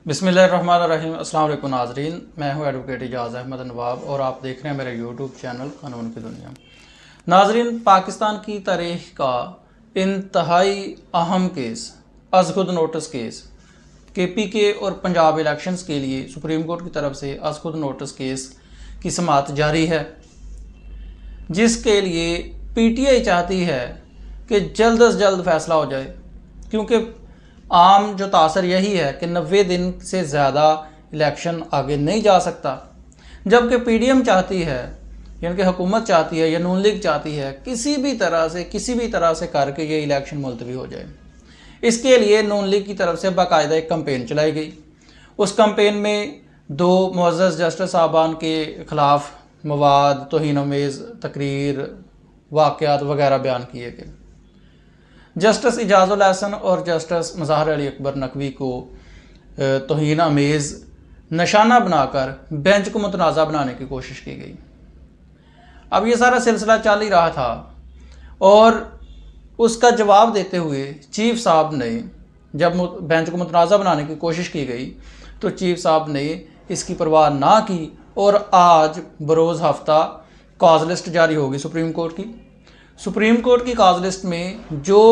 बिस्मिल्लाहिर्रहमानिर्रहीम। अस्सलाम वालेकुम नाज़रीन, मैं हूं एडवोकेट इजाज़ अहमद नवाब और आप देख रहे हैं मेरा यूट्यूब चैनल कानून की दुनिया। नाज़रीन, पाकिस्तान की तारीख़ का इंतहाई अहम केस अज़खुद नोटिस केस KPK और पंजाब इलेक्शंस के लिए सुप्रीम कोर्ट की तरफ से अज़खुद नोटिस केस की समाअत जारी है, जिसके लिए PTI चाहती है कि जल्द अज जल्द फ़ैसला हो जाए, क्योंकि आम जो तासर यही है कि 90 दिन से ज़्यादा इलेक्शन आगे नहीं जा सकता, जबकि PDM चाहती है, यानी कि हुकूमत चाहती है या नून लीग चाहती है किसी भी तरह से करके ये इलेक्शन मुलतवी हो जाए। इसके लिए नून लीग की तरफ से बाकायदा एक कंपेन चलाई गई। उस कंपेन में 2 मुअज़्ज़ज़ जस्टिस साहबान के ख़िलाफ़ मवाद, तौहीन-आमेज़ तकरीर, वाक़यात वगैरह बयान किए गए। जस्टिस इजाज़ुल हसन और जस्टिस मज़हर अली अकबर नकवी को तौहीन-आमेज़ निशाना बनाकर बेंच को मुतनाज़ा बनाने की कोशिश की गई। अब ये सारा सिलसिला चल ही रहा था और उसका जवाब देते हुए चीफ साहब ने, जब बेंच को मुतनाज़ा बनाने की कोशिश की गई तो चीफ साहब ने इसकी परवाह ना की और आज बरोज़ हफ्ता कॉज लिस्ट जारी होगी सुप्रीम कोर्ट की कॉज लिस्ट में जो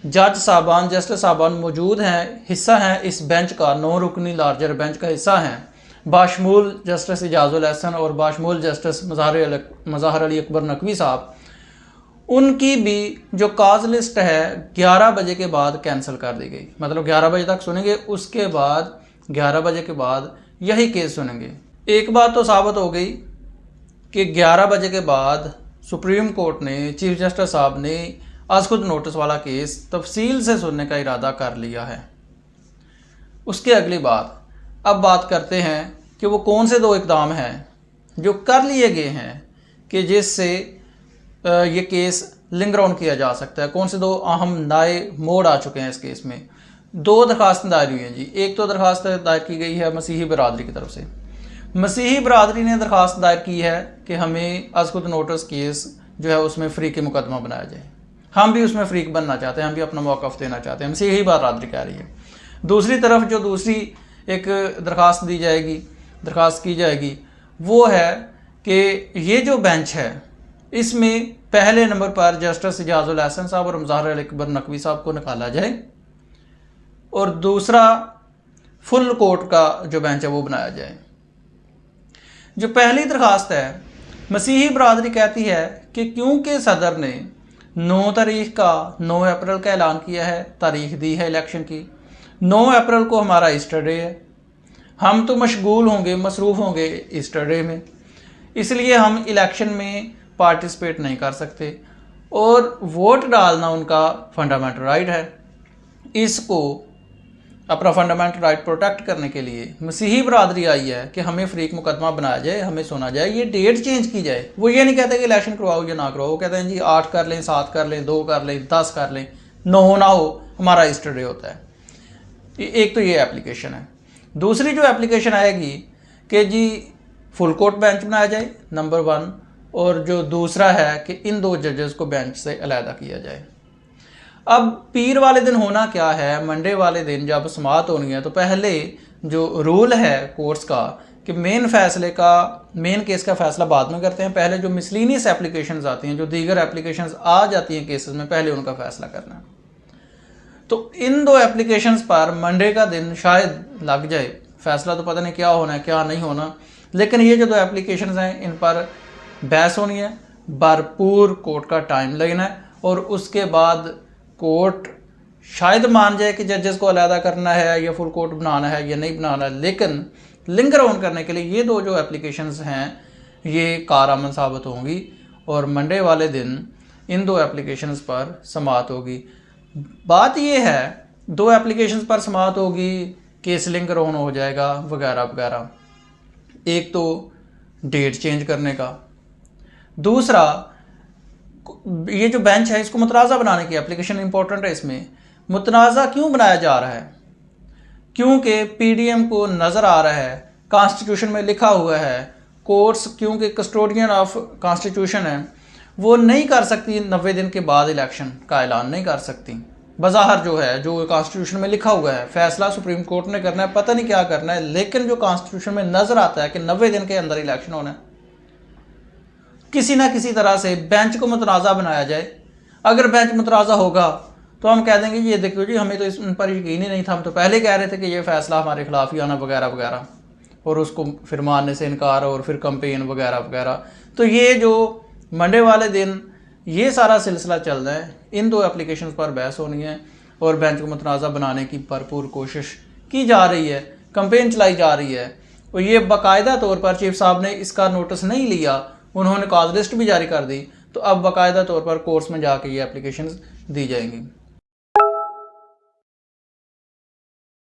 जज साहबान, जस्टिस साहबान मौजूद हैं, हिस्सा हैं इस बेंच का, 9 रुकनी लार्जर बेंच का हिस्सा हैं, बाशमूल जस्टिस इजाज़ुल हसन और बाशमूल जस्टिस मज़हर अली अकबर नकवी साहब, उनकी भी जो कॉज लिस्ट है 11 बजे के बाद कैंसिल कर दी गई। मतलब 11 बजे तक सुनेंगे, उसके बाद 11 बजे के बाद यही केस सुनेंगे। एक बात तो साबित हो गई कि 11 बजे के बाद सुप्रीम कोर्ट ने, चीफ जस्टिस साहब ने अज़खुद नोटिस वाला केस तफसील से सुनने का इरादा कर लिया है। उसके अगली अब बात करते हैं कि वो कौन से 2 इक़दाम हैं जो कर लिए गए हैं कि जिससे ये केस लिंगर ऑन किया जा सकता है। कौन से 2 अहम नए मोड़ आ चुके हैं इस केस में। 2 दरखास्तें दायर हुई हैं जी। एक तो दरखास्त दायर की गई है मसीही बरादरी की तरफ से। मसीही बरादरी ने दरख्वास्त दायर की है कि हमें अज़खुद नोटिस केस जो है उसमें फ़रीक़ मुकदमा बनाया जाए। हम भी उसमें फ़रीक़ बनना चाहते हैं, हम भी अपना मौक़िफ़ देना चाहते हैं। मसीही बरादरी कह रही है। दूसरी तरफ जो दूसरी एक दरख्वास्त की जाएगी वो है कि ये जो बेंच है इसमें पहले नंबर पर जस्टिस इजाज़ुल हसन साहब और मज़हर अली अकबर नकवी साहब को निकाला जाए और दूसरा फुल कोर्ट का जो बेंच है वो बनाया जाए। जो पहली दरखास्त है, मसीही बरादरी कहती है कि क्योंकि सदर ने 9 अप्रैल का ऐलान किया है, तारीख दी है इलेक्शन की, 9 अप्रैल को हमारा ईस्टर डे है, हम तो मशगूल होंगे, मसरूफ़ होंगे ईस्टर डे में, इसलिए हम इलेक्शन में पार्टिसिपेट नहीं कर सकते और वोट डालना उनका फंडामेंटल राइट है। इसको अपना फंडामेंटल राइट प्रोटेक्ट करने के लिए मसीही बरादरी आई है कि हमें फ़रीक़ मुकदमा बनाया जाए, हमें सुना जाए, ये डेट चेंज की जाए। वो ये नहीं कहते कि इलेक्शन करवाओ या ना करवाओ, वो कहते हैं जी 8 कर लें, 7 कर लें, 2 कर लें, 10 कर लें, 9 ना हो, हमारा ईस्टर डे होता है। एक तो ये एप्लीकेशन है। दूसरी जो एप्लीकेशन आएगी कि जी फुल कोर्ट बेंच बनाया जाए, नंबर 1, और जो दूसरा है कि इन 2 जजेस को बेंच से अलहदा किया जाए। अब पीर वाले दिन होना क्या है, मंडे वाले दिन जब समाअत होनी है तो पहले जो रूल है कोर्ट्स का कि मेन केस का फ़ैसला बाद में करते हैं, पहले जो मिसलिनियस एप्लीकेशंस आती हैं, जो दीगर एप्लीकेशंस आ जाती हैं केसेस में, पहले उनका फ़ैसला करना है। तो इन 2 एप्लीकेशंस पर मंडे का दिन शायद लग जाए, फ़ैसला तो पता नहीं क्या होना है क्या नहीं होना, लेकिन ये जो 2 एप्लीकेशंस हैं इन पर बहस होनी है, भरपूर कोर्ट का टाइम लगना है और उसके बाद कोर्ट शायद मान जाए कि जजेस को अलहदा करना है या फुल कोर्ट बनाना है या नहीं बनाना है, लेकिन लिंगर ऑन करने के लिए ये 2 जो एप्लीकेशंस हैं ये कारआमद साबित होंगी और मंडे वाले दिन इन 2 एप्लीकेशंस पर समाअत होगी। बात ये है 2 एप्लीकेशंस पर समाअत होगी, केस लिंगर ऑन हो जाएगा वगैरह वगैरह। एक तो डेट चेंज करने का, दूसरा ये जो बेंच है इसको मुतनाज़ा बनाने की एप्लीकेशन इंपॉर्टेंट है। इसमें मुतनाज़ा क्यों बनाया जा रहा है? क्योंकि PDM को नज़र आ रहा है, कॉन्स्टिट्यूशन में लिखा हुआ है, कोर्ट्स क्योंकि कस्टोडियन ऑफ कॉन्स्टिट्यूशन है, वो नहीं कर सकती 90 दिन के बाद इलेक्शन का ऐलान नहीं कर सकती। बाज़ाहिर जो है, जो कॉन्स्टिट्यूशन में लिखा हुआ है, फैसला सुप्रीम कोर्ट ने करना है, पता नहीं क्या करना है, लेकिन जो कॉन्स्टिट्यूशन में नज़र आता है कि 90 दिन के अंदर इलेक्शन होना है, किसी ना किसी तरह से बेंच को मुतनाज़ा बनाया जाए। अगर बेंच मुतनाज़ा होगा तो हम कह देंगे ये देखो जी, हमें तो इस पर यकीन ही नहीं था, हम तो पहले कह रहे थे कि ये फैसला हमारे खिलाफ ही आना वगैरह वगैरह, और उसको फिर मानने से इनकार और फिर कंपेन वगैरह वगैरह। तो ये जो मंडे वाले दिन ये सारा सिलसिला चल रहा है, इन दो एप्लीकेशन पर बहस होनी है और बेंच को मुतनाज़ा बनाने की भरपूर कोशिश की जा रही है, कंपेन चलाई जा रही है। और ये बाकायदा तौर पर चीफ साहब ने इसका नोटिस नहीं लिया, उन्होंने कॉज लिस्ट भी जारी कर दी, तो अब बाकायदा तौर पर कोर्ट्स में जाके ये एप्लीकेशंस दी जाएंगी।